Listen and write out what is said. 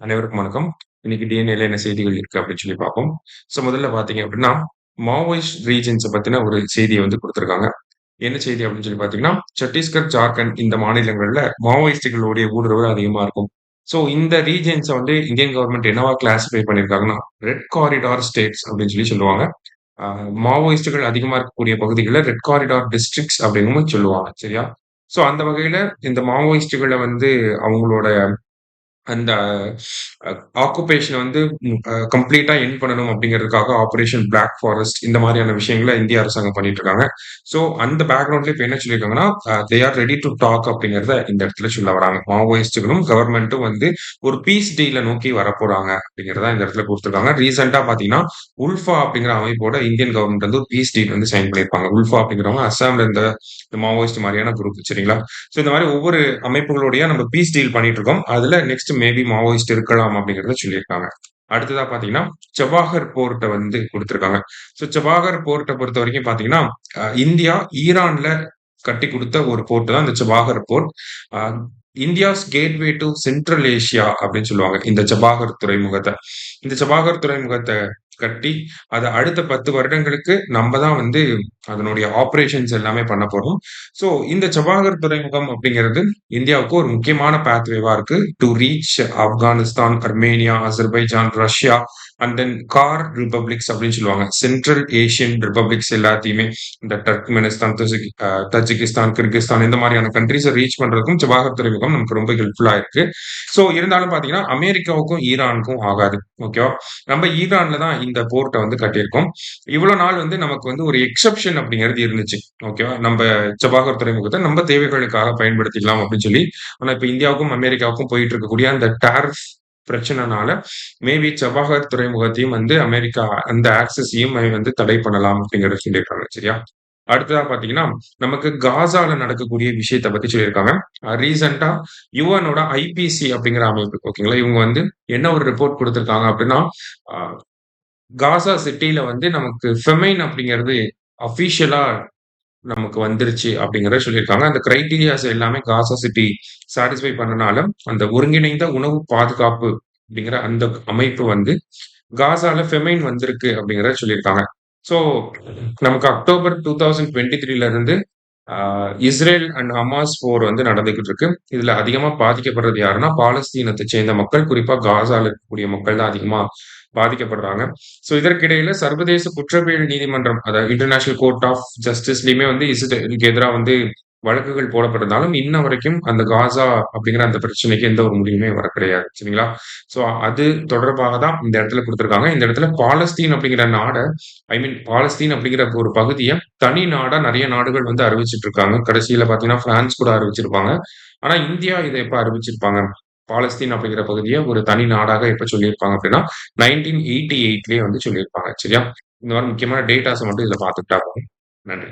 அனைவருக்கும் வணக்கம். இன்னைக்கு டிஎன்ஏல என்ன செய்திகள் இருக்கு அப்படின்னு சொல்லி பார்ப்போம். முதல்ல பார்த்தீங்க அப்படின்னா, மாவோயிஸ்ட் ரீஜியன்ஸ பத்தின ஒரு செய்திய குடுத்திருக்காங்க. என்ன செய்தி அப்படின்னு சொல்லி பார்த்தீங்கன்னா, சத்தீஸ்கர், ஜார்க்கண்ட் இந்த மாநிலங்கள்ல மாவோயிஸ்டுகளுடைய ஊடுருவல் அதிகமா இருக்கும். இந்த ரீஜியன்ஸ இந்தியன் கவர்ன்மென்ட் என்னவா கிளாசிஃபை பண்ணியிருக்காங்கன்னா, ரெட் காரிடார் ஸ்டேட்ஸ் அப்படின்னு சொல்லுவாங்க. அ மாவோயிஸ்டுகள் அதிகமா இருக்கக்கூடிய பகுதிகள ரெட் காரிடார் டிஸ்ட்ரிக்ட்ஸ் அப்படின்னும் சொல்லுவாங்க. சரியா? அந்த வகையில இந்த மாவோயிஸ்டுகள அவங்களோட அந்த அ ஆக்குபேஷன கம்ப்ளீட்டா எண்ட் பண்ணணும் அப்படிங்கிறதுக்காக ஆப்பரேஷன் பிளாக் ஃபாரஸ்ட் இந்த மாரியான விஷயங்கள இந்திய அரசாங்கம் பண்ணிட்டு இருக்காங்க. அந்த பேக்கிரவுண்ட்ல இப்ப என்ன சொல்லியிருக்காங்கன்னா, they are ready to talk அப்படிங்கிறத இந்த இடத்துல சொல்ல வராங்க. மாவோயிஸ்ட்டுகளும் கவர்ன்மென்ட்டும் ஒரு பீஸ் டீல நோக்கி வரப்போறாங்க அப்படிங்கிறத இந்த இடத்துல குடுத்திருக்காங்க. ரீசென்ட்டா பார்த்தீங்கன்னா, உல்ஃபா அப்படிங்கிற அமைப்போட இந்தியன் கவர்ன்மென்ட் ஒரு பீஸ் டீல் சைன் பண்ணியிருப்பாங்க. உல்ஃபா அப்படிங்கிறவங்க அஸ்ஸாம்ல இந்த மாவோயிஸ்ட் மாரியான குரூப் சரிங்களா? இந்த மாரி ஒவ்வொரு அமைப்புகளோடய நம்ம பீஸ் டீல் பண்ணிட்டு இருக்கோம். அதுல நெக்ஸ்ட் மேபி மாவோயிஸ்ட் இருக்கலாம் அப்படிங்கிறத சொல்லியிருக்காங்க. அடுத்ததா பார்த்தீங்கன்னா, சபாகர் போர்ட்ட குடுத்திருக்காங்க. சபாகர் போர்ட்ட பொறுத்தவரைக்கும் பார்த்தீங்கன்னா, இந்தியா ஈரான்ல கட்டிக் குடுத்த ஒரு போர்ட் தான் இந்த Chabahar port. Uh India's gateway to central Asia அப்படின்னு சொல்லுவாங்க. இந்த சபாகர் துறைமுகத்த. இந்த சபாகர் துறைமுகத்த கட்டி, அத அடுத்த 10 வருடங்களுக்கு நம்ம தான் அதனுடைய ஆப்பரேஷன்ஸ் எல்லாமே பண்ண போறோம். இந்த சபாகர் துறைமுகம் அப்படிங்கிறது இந்தியாவுக்கு ஒரு முக்கியமான பாத்வேவா இருக்கு. To reach Afghanistan, Armenia, Azerbaijan, Russia and then car republics அப்படின்னு சொல்லுவாங்க. சென்ட்ரல் ஏசியன் ரிப்பப்ளிக்ஸ் எல்லாத்தையுமே இந்த டர்க்மெனிஸ்தான், தஜிகிஸ்தான், கிர்கிஸ்தான் இந்த மாதிரியான கண்ட்ரீஸ ரீச் பண்றதுக்கும் சபாகர் துறைமுகம் நமக்கு ரொம்ப ஹெல்ப்ஃபுல்லா இருக்கு. இருந்தாலும் பார்த்தீங்கன்னா, அமெரிக்காவுக்கும், ஈரானுக்கும் ஆகாது. ஓகேவா? நம்ம ஈரான்ல தான் இந்த போர்ட்ட கட்டியிருக்கோம். இவ்வளவு நாள் நமக்கு ஒரு எக்செப்ஷன் அப்படிங்கிறது இருந்துச்சு. ஓகேவா? நம்ப சபாகர் துறைமுகத்த நம்ம தேவைகளுக்காக பயன்படுத்திக்கலாம் அப்படின்னு சொல்லி. ஆனா இப்ப இந்தியாவுக்கும், அமெரிக்காவுக்கும் போயிட்டு இருக்கக்கூடிய அந்த டாரிஃப் பிரச்சனைனால மேபி சபாகர் துறைமுகத்தையும் அமெரிக்கா அந்த ஆக்சஸையும் தடை பண்ணலாம் அப்படிங்கிறத சொல்லியிருக்காங்க. சரியா? அடுத்ததா பார்த்தீங்கன்னா, நமக்கு காசால நடக்கக்கூடிய விஷயத்த பத்தி சொல்லியிருக்காங்க. ரீசென்ட்டா யுஎன்னோட ஐபிசி அப்படிங்கிற அமைப்பு ஓகேங்களா? இவங்க என்ன ஒரு ரிப்போர்ட் குடுத்திருக்காங்க அப்படின்னா, அ காசா சிட்டில நமக்கு ஃபெமைன் அப்படிங்கிறது அஃபிஷியலா நமக்கு வந்துருச்சு அப்படிங்கிறத சொல்லியிருக்காங்க. அந்த கிரைட்டீரியாஸ் எல்லாமே காசா சிட்டி சாட்டிஸ்ஃபை பண்ணனால, அந்த ஒருங்கிணைந்த உணவு பாதுகாப்பு அப்படிங்கிற அந்த அமைப்பு காசால ஃபெமைன் வந்திருக்கு அப்படிங்கிறத சொல்லியிருக்காங்க. ஸோ நமக்கு அக்டோபர் 2023ல இருந்து அ இஸ்ரேல் அண்ட் ஹமாஸ் போர் நடந்துகிட்டு இருக்கு. இதுல அதிகமா பாதிக்கப்படுறது யாருன்னா, பாலஸ்தீனத்த சேர்ந்த மக்கள். குறிப்பா காசால இருக்கக்கூடிய மக்கள் தான் அதிகமா பாதிக்கப்படுறாங்க. இதற்கிடையில சர்வதேச குற்றவியல் நீதிமன்றம், அதாவது இன்டர்நேஷனல் கோர்ட் ஆஃப் ஜஸ்டிஸ்லயுமே இஸ்ரேலுக்கு எதிரா வழக்குகள் போடப்பட்டிருந்தாலும், இன்ன வரைக்கும் அந்த காசா அப்படிங்கிற அந்த பிரச்சனைக்கு எந்த ஒரு முடிவுமே வர கிடையாது. சரிங்களா? ஸோ அது தொடர்பாக தான் இந்த இடத்துல குடுத்திருக்காங்க. இந்த இடத்துல பாலஸ்தீன் அப்படிங்கிற நாட பாலஸ்தீன் அப்படிங்கிற ஒரு பகுதிய தனி நாடா நெறைய நாடுகள் அறிவிச்சுட்டு இருக்காங்க. கடைசியில பார்த்தீங்கன்னா, பிரான்ஸ் கூட அறிவிச்சிருப்பாங்க. ஆனா இந்தியா இத எப்ப அறிவிச்சிருப்பாங்க? பாலஸ்தீன் அப்படிங்கிற பகுதிய ஒரு தனி நாடாக எப்ப சொல்லியிருப்பாங்க அப்படின்னா, 1988லயே சொல்லியிருப்பாங்க. சரியா? இந்த மாரி முக்கியமான டேட்டாஸ மட்டும் இதுல பார்த்துக்கிட்டா போதும். நன்றி.